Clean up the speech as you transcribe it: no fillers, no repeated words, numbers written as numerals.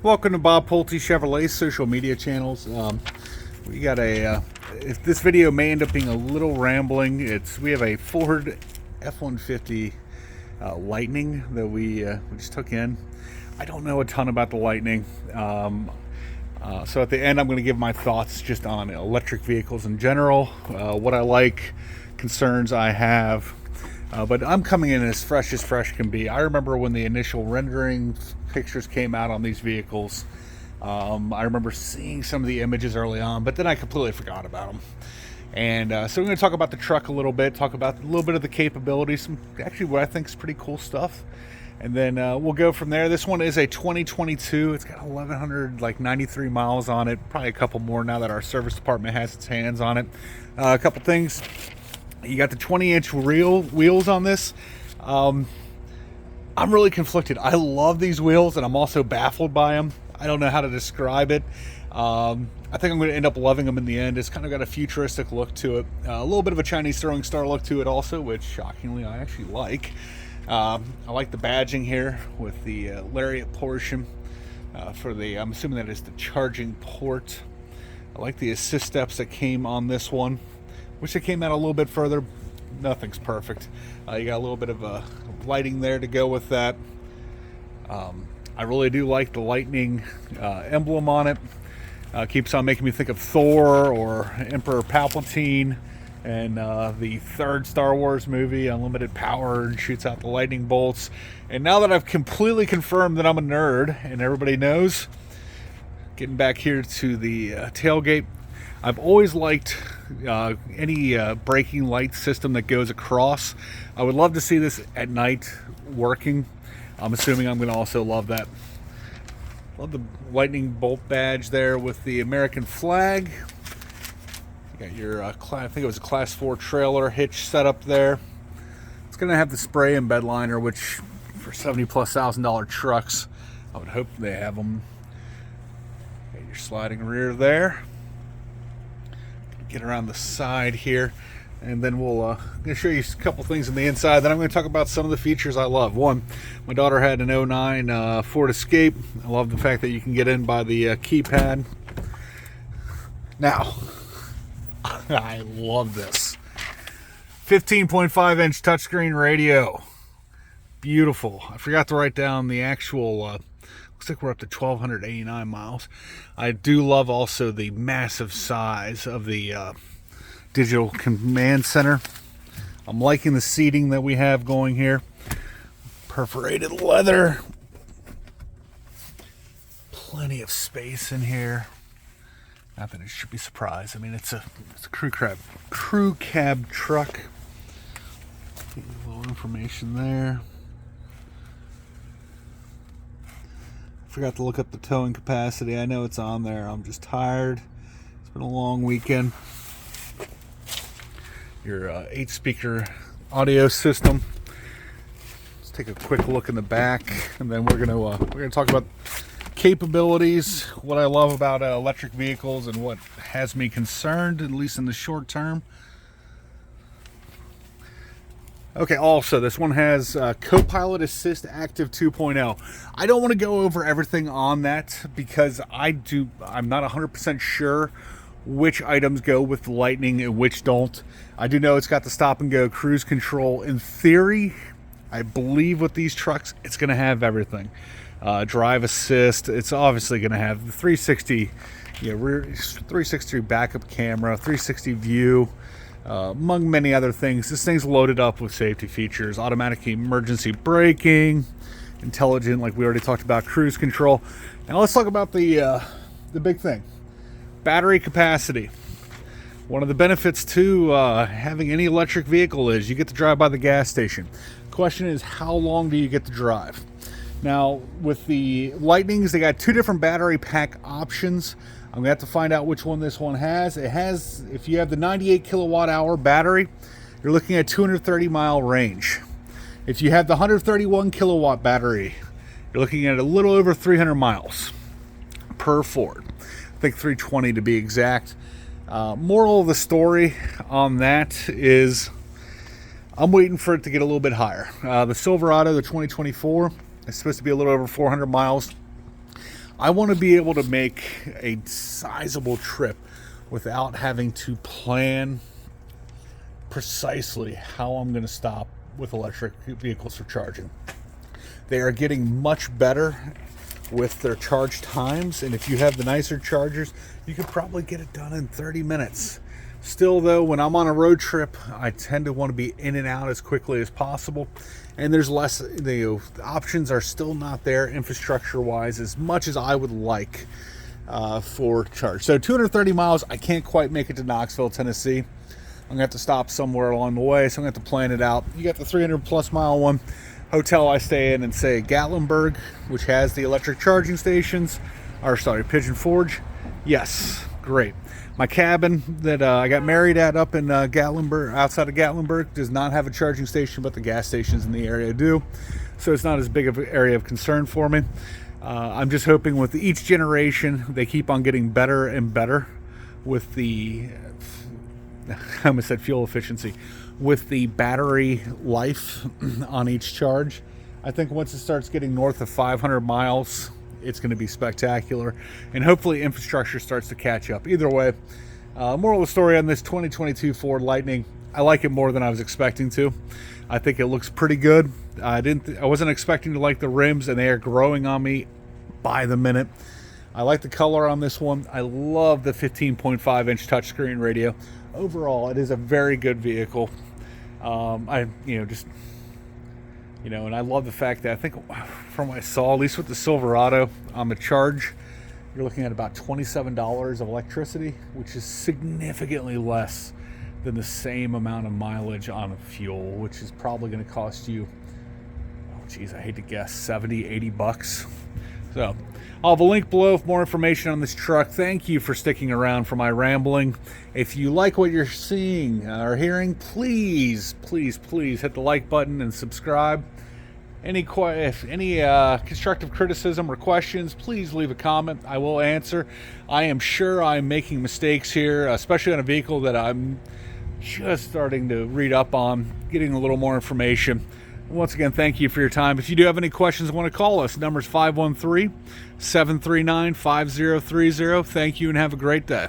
Welcome to Bob Pulte Chevrolet's social media channels. We got if this video may end up being a little rambling. We have a Ford F-150 Lightning that we just took in. I don't know a ton about the Lightning, so at the end I'm going to give my thoughts just on electric vehicles in general, what I like, concerns I have. But I'm coming in as fresh can be. I remember when the initial rendering pictures came out on these vehicles. I remember seeing some of the images early on, but then I completely forgot about them. And so we're going to talk about the truck a little bit, talk about a little bit of the capabilities, some actually what I think is pretty cool stuff. And then we'll go from there. This one is a 2022. It's got 1,193 miles on it, probably a couple more now that our service department has its hands on it. A couple things. You got the 20-inch wheels on this. I'm really conflicted. I love these wheels, and I'm also baffled by them. I don't know how to describe it. I think I'm going to end up loving them in the end. It's kind of got a futuristic look to it. A little bit of a Chinese throwing star look to it also, which shockingly I actually like. I like the badging here with the lariat portion I'm assuming that is the charging port. I like the assist steps that came on this one. Wish it came out a little bit further. Nothing's perfect. You got a little bit of lighting there to go with that. I really do like the lightning emblem on it. Keeps on making me think of Thor or Emperor Palpatine and the third Star Wars movie, Unlimited Power, and shoots out the lightning bolts. And now that I've completely confirmed that I'm a nerd, and everybody knows, getting back here to the tailgate, I've always liked any braking light system that goes across. I would love to see this at night working. I'm assuming I'm going to also love that. Love the lightning bolt badge there with the American flag. You got your, I think it was a Class 4 trailer hitch set up there. It's going to have the spray and bed liner, which for $70,000+ trucks, I would hope they have them. Got your sliding rear there. Get around the side here, and then I'm going to show you a couple things on the inside. Then I'm going to talk about some of the features I love. One, my daughter had an 09 Ford Escape. I love the fact that you can get in by the keypad. Now, I love this 15.5-inch touchscreen radio. Beautiful. I forgot to write down the actual looks like we're up to 1,289 miles. I do love also the massive size of the digital command center. I'm liking the seating that we have going here. Perforated leather. Plenty of space in here. Not that it should be surprised. I mean, it's a crew cab truck. A little information there. Forgot to look up the towing capacity. I know it's on there. I'm just tired. It's been a long weekend. Your 8-speaker audio system. Let's take a quick look in the back, and then we're gonna talk about capabilities, what I love about electric vehicles, and what has me concerned, at least in the short term. Okay, also, this one has Copilot Assist Active 2.0. I don't want to go over everything on that because I'm not 100% sure which items go with the Lightning and which don't. I do know it's got the stop and go cruise control. In theory, I believe with these trucks, it's going to have everything. Drive assist, it's obviously going to have the 360, rear 360 backup camera, 360 view, among many other things. This thing's loaded up with safety features, automatic emergency braking, intelligent, like we already talked about, cruise control. Now let's talk about the big thing, battery capacity. One of the benefits to having any electric vehicle is you get to drive by the gas station. Question is, how long do you get to drive? Now, with the Lightnings, they got two different battery pack options. I'm going to have to find out which one this one has. It has, if you have the 98 kilowatt hour battery, you're looking at 230 mile range. If you have the 131 kilowatt battery, you're looking at a little over 300 miles per Ford. I think 320 to be exact. Moral of the story on that is I'm waiting for it to get a little bit higher. The Silverado, the 2024, is supposed to be a little over 400 miles. I want to be able to make a sizable trip without having to plan precisely how I'm going to stop with electric vehicles for charging. They are getting much better with their charge times, and if you have the nicer chargers, you could probably get it done in 30 minutes. Still though, when I'm on a road trip, I tend to want to be in and out as quickly as possible, and there's less, the options are still not there infrastructure wise as much as I would like for charge. So 230 miles, I can't quite make it to Knoxville, Tennessee. I'm gonna have to stop somewhere along the way, so I'm gonna have to plan it out. You got the 300 plus mile one. Hotel I stay in and say Gatlinburg, which has the electric charging stations, or sorry, Pigeon Forge. Yes, great. My cabin that I got married at up in Gatlinburg, outside of Gatlinburg, does not have a charging station, but the gas stations in the area do. So it's not as big of an area of concern for me. I'm just hoping with each generation, they keep on getting better and better with the, I almost said fuel efficiency, with the battery life on each charge. I think once it starts getting north of 500 miles, it's going to be spectacular, and hopefully infrastructure starts to catch up. Either way, moral of the story on this 2022 Ford Lightning, I like it more than I was expecting to. I think it looks pretty good. I wasn't expecting to like the rims, and they are growing on me by the minute. I like the color on this one. I love the 15.5-inch touchscreen radio. Overall, it is a very good vehicle. And I love the fact that I think from what I saw, at least with the Silverado, on the charge, you're looking at about $27 of electricity, which is significantly less than the same amount of mileage on fuel, which is probably going to cost you, oh geez, I hate to guess, 70, 80 bucks. So I'll have a link below for more information on this truck. Thank you for sticking around for my rambling. If you like what you're seeing or hearing, please, please, please hit the like button and subscribe. If any constructive criticism or questions, please leave a comment. I will answer. I am sure I'm making mistakes here, especially on a vehicle that I'm just starting to read up on, getting a little more information. Once again, thank you for your time. If you do have any questions, want to call us. Number's 513-739-5030. Thank you and have a great day.